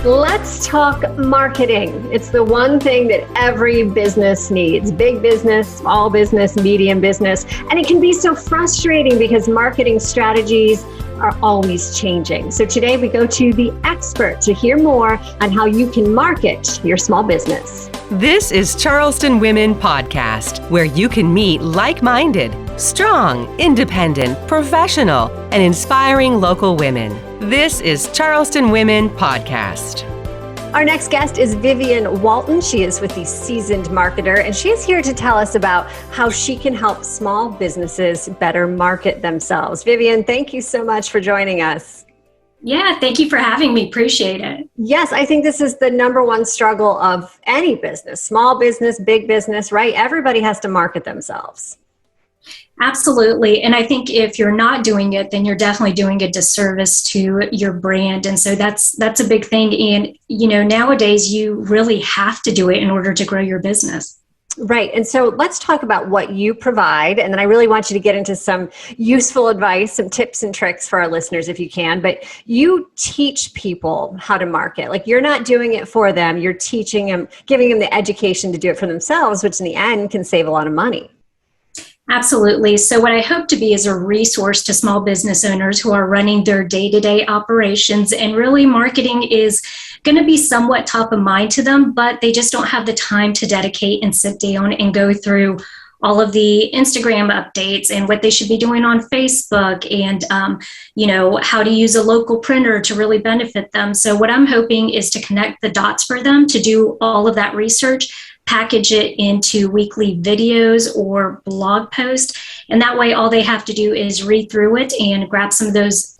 Let's talk marketing. It's the one thing that every business needs. Big business, small business, medium business. And it can be so frustrating because marketing strategies are always changing. So today we go to the expert to hear more on how you can market your small business. This is Charleston Women Podcast, where you can meet like-minded, strong, independent, professional, and inspiring local women. This is Charleston Women Podcast. Our next guest is Vivian Walton. She is with the Seasoned Marketer, and she is here to tell us about how she can help small businesses better market themselves. Vivian, thank you so much for joining us. Yeah, thank you for having me. Appreciate it. Yes, I think this is the number one struggle of any business, small business, big business, right? Everybody has to market themselves. Absolutely. And I think if you're not doing it, then you're definitely doing a disservice to your brand. And so that's a big thing. And, nowadays you really have to do it in order to grow your business. Right. And so let's talk about what you provide. And then I really want you to get into some useful advice, some tips and tricks for our listeners if you can. But you teach people how to market. Like, you're not doing it for them. You're teaching them, giving them the education to do it for themselves, which in the end can save a lot of money. Absolutely. So what I hope to be is a resource to small business owners who are running their day-to-day operations, and really marketing is going to be somewhat top of mind to them, but they just don't have the time to dedicate and sit down and go through all of the Instagram updates and what they should be doing on Facebook and, how to use a local printer to really benefit them. So what I'm hoping is to connect the dots for them to do all of that research, package it into weekly videos or blog posts. And that way, all they have to do is read through it and grab some of those,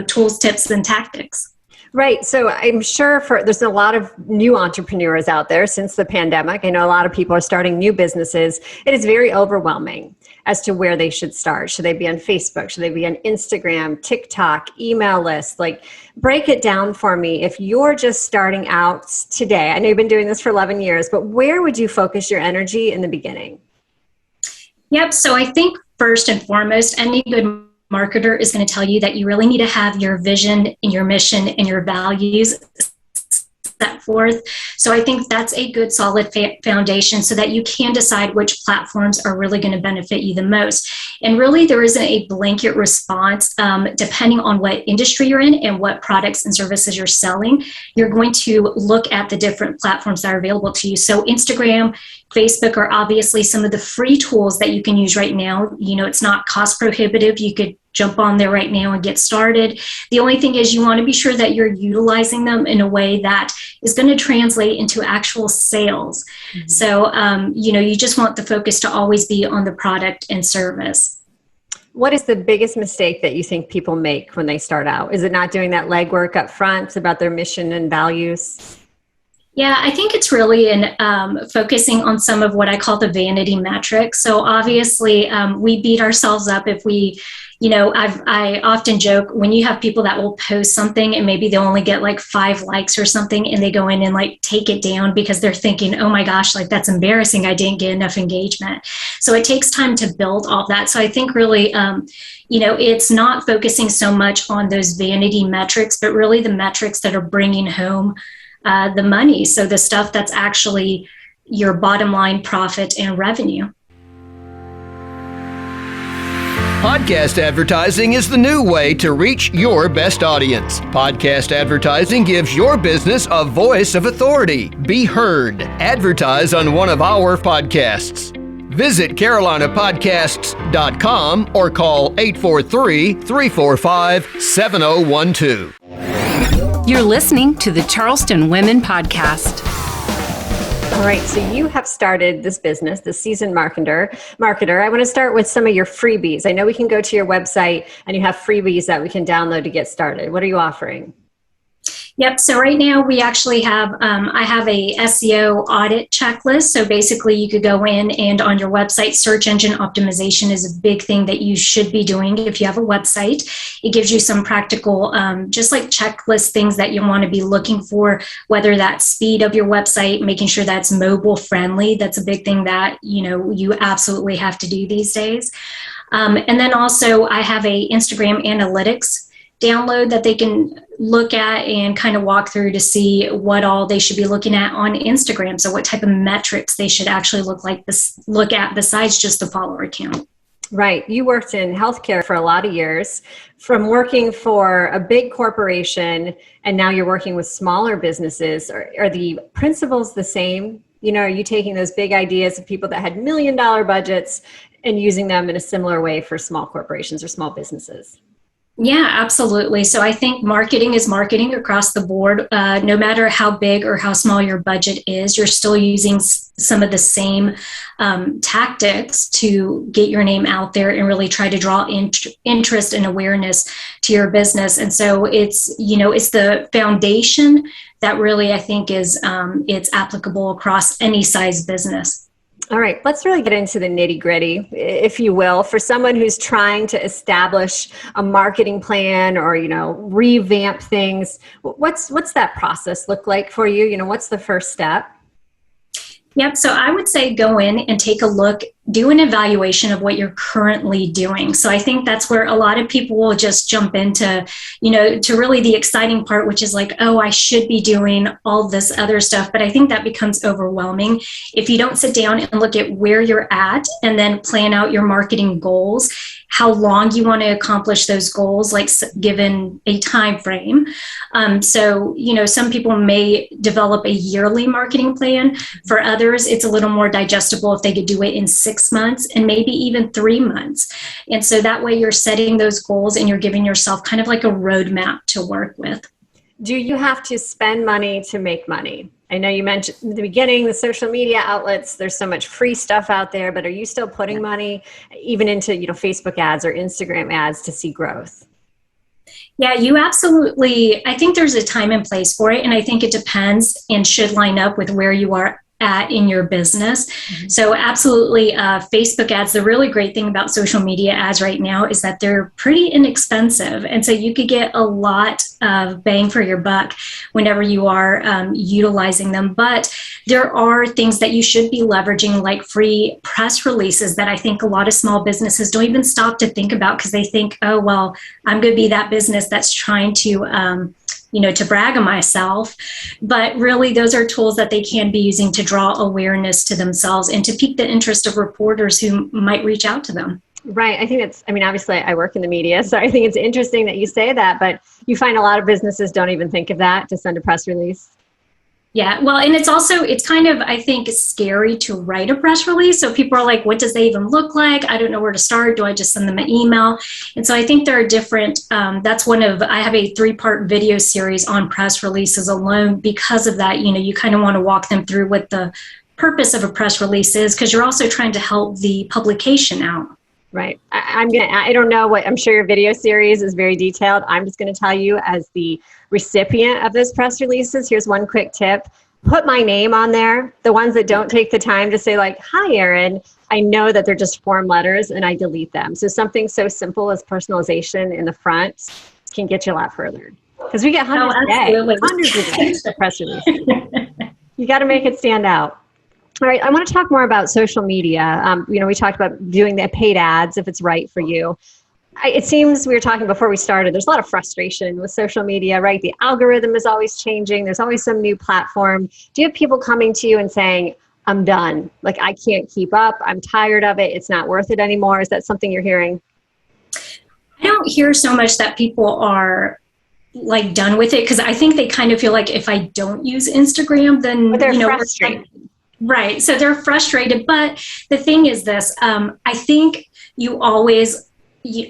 tools, tips, and tactics. Right. So I'm sure there's a lot of new entrepreneurs out there since the pandemic. I know a lot of people are starting new businesses. It is very overwhelming as to where they should start. Should they be on Facebook? Should they be on Instagram, TikTok, email lists? Like, break it down for me. If you're just starting out today, I know you've been doing this for 11 years, but where would you focus your energy in the beginning? Yep. So I think first and foremost, any good marketer is going to tell you that you really need to have your vision and your mission and your values set forth. So I think that's a good solid foundation so that you can decide which platforms are really going to benefit you the most. And really, there isn't a blanket response. Depending on what industry you're in and what products and services you're selling, you're going to look at the different platforms that are available to you. So Instagram, Facebook are obviously some of the free tools that you can use right now. It's not cost prohibitive. You could jump on there right now and get started. The only thing is you want to be sure that you're utilizing them in a way that is going to translate into actual sales. Mm-hmm. So, you just want the focus to always be on the product and service. What is the biggest mistake that you think people make when they start out? Is it not doing that legwork up front? It's about their mission and values? Yeah, I think it's really in focusing on some of what I call the vanity metrics. So obviously, we beat ourselves up if we, I often joke when you have people that will post something and maybe they'll only get like 5 likes or something, and they go in and like take it down because they're thinking, oh my gosh, like that's embarrassing. I didn't get enough engagement. So it takes time to build all that. So I think really, it's not focusing so much on those vanity metrics, but really the metrics that are bringing home the money. So the stuff that's actually your bottom line profit and revenue. Podcast advertising is the new way to reach your best audience. Podcast advertising gives your business a voice of authority. Be heard. Advertise on one of our podcasts. Visit carolinapodcasts.com or call 843-345-7012. You're listening to the Charleston Women Podcast. All right, so you have started this business, the Seasoned Marketer. I want to start with some of your freebies. I know we can go to your website and you have freebies that we can download to get started. What are you offering? Yep. So right now we actually have, I have a SEO audit checklist. So basically you could go in and on your website, search engine optimization is a big thing that you should be doing if you have a website. It gives you some practical, just like checklist things that you want to be looking for, whether that's speed of your website, making sure that's mobile friendly. That's a big thing that, you absolutely have to do these days. And then also I have a Instagram analytics download that they can look at and kind of walk through to see what all they should be looking at on Instagram. So what type of metrics they should actually look at besides just the follower count. Right. You worked in healthcare for a lot of years. From working for a big corporation and now you're working with smaller businesses, are the principles the same? Are you taking those big ideas of people that had $1 million budgets and using them in a similar way for small corporations or small businesses? Yeah, absolutely. So I think marketing is marketing across the board. No matter how big or how small your budget is, you're still using some of the same tactics to get your name out there and really try to draw interest and awareness to your business. And so it's the foundation that really I think is it's applicable across any size business. All right, let's really get into the nitty-gritty, if you will, for someone who's trying to establish a marketing plan or, revamp things. What's that process look like for you? What's the first step? Yep. So I would say go in and take a look, do an evaluation of what you're currently doing. So I think that's where a lot of people will just jump into, to really the exciting part, which is like, oh, I should be doing all this other stuff. But I think that becomes overwhelming if you don't sit down and look at where you're at and then plan out your marketing goals, how long you want to accomplish those goals, like given a time frame. So, some people may develop a yearly marketing plan. For others, it's a little more digestible if they could do it in 6 months and maybe even 3 months. And so that way you're setting those goals and you're giving yourself kind of like a roadmap to work with. Do you have to spend money to make money? I know you mentioned in the beginning, the social media outlets, there's so much free stuff out there, but are you still putting money even into, Facebook ads or Instagram ads to see growth? Yeah, you absolutely, I think there's a time and place for it. And I think it depends and should line up with where you are at in your business. Mm-hmm. So absolutely, Facebook ads, the really great thing about social media ads right now is that they're pretty inexpensive. And so you could get a lot of bang for your buck whenever you are utilizing them. But there are things that you should be leveraging, like free press releases that I think a lot of small businesses don't even stop to think about because they think, oh, well, I'm going to be that business that's trying to to brag on myself. But really, those are tools that they can be using to draw awareness to themselves and to pique the interest of reporters who might reach out to them. Right. I think obviously I work in the media, so I think it's interesting that you say that, but you find a lot of businesses don't even think of that to send a press release. Yeah, well, and it's kind of, I think, scary to write a press release. So people are like, what does they even look like? I don't know where to start. Do I just send them an email? And so I think there are different, I have a 3-part video series on press releases alone. Because of that, you kind of want to walk them through what the purpose of a press release is, because you're also trying to help the publication out. Right. I don't know I'm sure your video series is very detailed. I'm just going to tell you as the recipient of those press releases, here's one quick tip. Put my name on there. The ones that don't take the time to say like, hi, Erin, I know that they're just form letters and I delete them. So something so simple as personalization in the front can get you a lot further. Because we get hundreds a day of press releases. You got to make it stand out. All right, I want to talk more about social media. We talked about doing the paid ads if it's right for you. It seems we were talking before we started, there's a lot of frustration with social media, right? The algorithm is always changing. There's always some new platform. Do you have people coming to you and saying, I'm done. Like, I can't keep up. I'm tired of it. It's not worth it anymore. Is that something you're hearing? I don't hear so much that people are like done with it, because I think they kind of feel like if I don't use Instagram, then but they're frustrated. Right. So they're frustrated. But the thing is this, I think you always,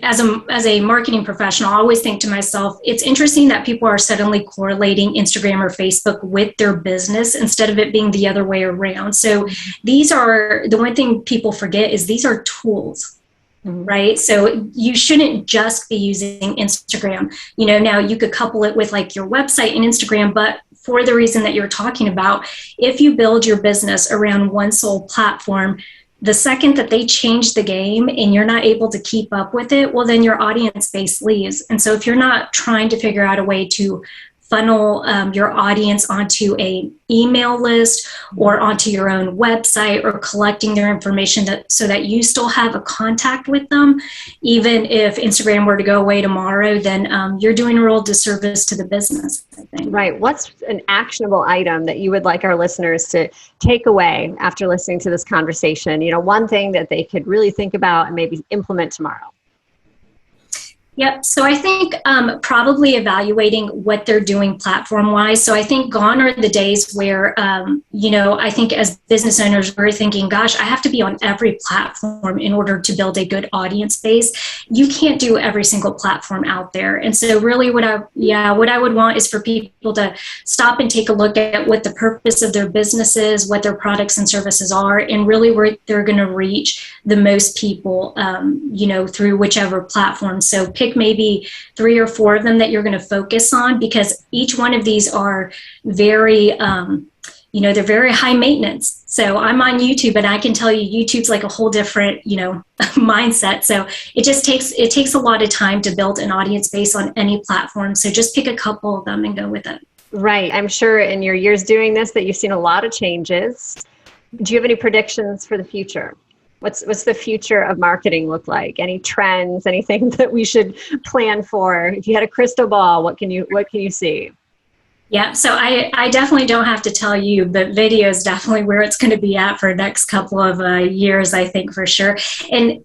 as a marketing professional, I always think to myself, it's interesting that people are suddenly correlating Instagram or Facebook with their business instead of it being the other way around. So these are, the one thing people forget is these are tools. Right. So you shouldn't just be using Instagram. Now you could couple it with like your website and Instagram, but for the reason that you're talking about, if you build your business around one sole platform, the second that they change the game and you're not able to keep up with it, well, then your audience base leaves. And so if you're not trying to figure out a way to funnel your audience onto a email list or onto your own website, or collecting their information so that you still have a contact with them. Even if Instagram were to go away tomorrow, then you're doing a real disservice to the business, I think. Right. What's an actionable item that you would like our listeners to take away after listening to this conversation? One thing that they could really think about and maybe implement tomorrow. Yep. So I think probably evaluating what they're doing platform-wise. So I think gone are the days where, I think as business owners, we're thinking, gosh, I have to be on every platform in order to build a good audience base. You can't do every single platform out there. And so really what I would want is for people to stop and take a look at what the purpose of their business is, what their products and services are, and really where they're going to reach the most people, through whichever platform. So pick maybe 3 or 4 of them that you're going to focus on, because each one of these are very, they're very high maintenance. So I'm on YouTube, and I can tell you YouTube's like a whole different, mindset. So it takes a lot of time to build an audience base on any platform. So just pick a couple of them and go with it. Right. I'm sure in your years doing this that you've seen a lot of changes. Do you have any predictions for the future? What's the future of marketing look like? Any trends, anything that we should plan for? If you had a crystal ball, what can you see? Yeah, so I definitely don't have to tell you, but video is definitely where it's going to be at for the next couple of years, I think, for sure. And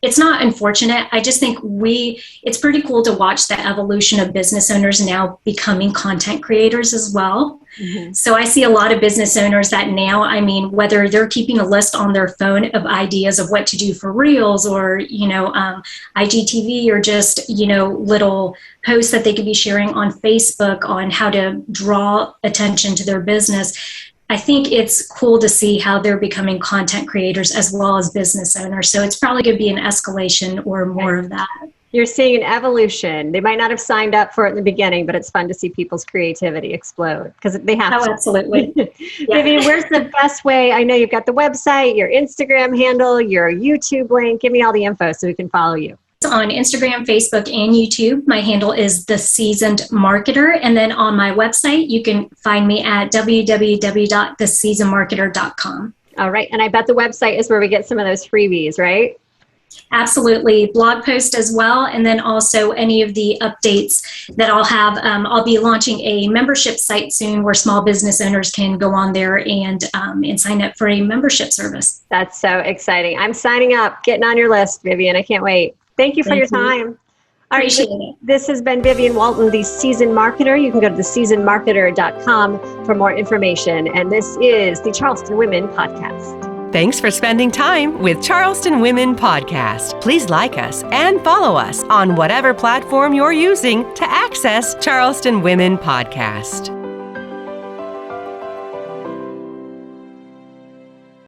it's not unfortunate. I just think it's pretty cool to watch the evolution of business owners now becoming content creators as well. Mm-hmm. So I see a lot of business owners that now, whether they're keeping a list on their phone of ideas of what to do for Reels or, IGTV, or just, little posts that they could be sharing on Facebook on how to draw attention to their business. I think it's cool to see how they're becoming content creators as well as business owners. So it's probably going to be an escalation or more of that. You're seeing an evolution. They might not have signed up for it in the beginning, but it's fun to see people's creativity explode because they have to. Absolutely. Vivian, where's the best way? I know you've got the website, your Instagram handle, your YouTube link. Give me all the info so we can follow you. On Instagram, Facebook, and YouTube. My handle is The Seasoned Marketer. And then on my website, you can find me at www.theseasonedmarketer.com. All right. And I bet the website is where we get some of those freebies, right? Absolutely. Blog post as well. And then also any of the updates that I'll have. I'll be launching a membership site soon where small business owners can go on there and sign up for a membership service. That's so exciting. I'm signing up, getting on your list, Vivian. I can't wait. Thank you for your time. Appreciate it. This has been Vivian Walton, the Seasoned Marketer. You can go to theseasonedmarketer.com for more information. And this is the Charleston Women Podcast. Thanks for spending time with Charleston Women Podcast. Please like us and follow us on whatever platform you're using to access Charleston Women Podcast.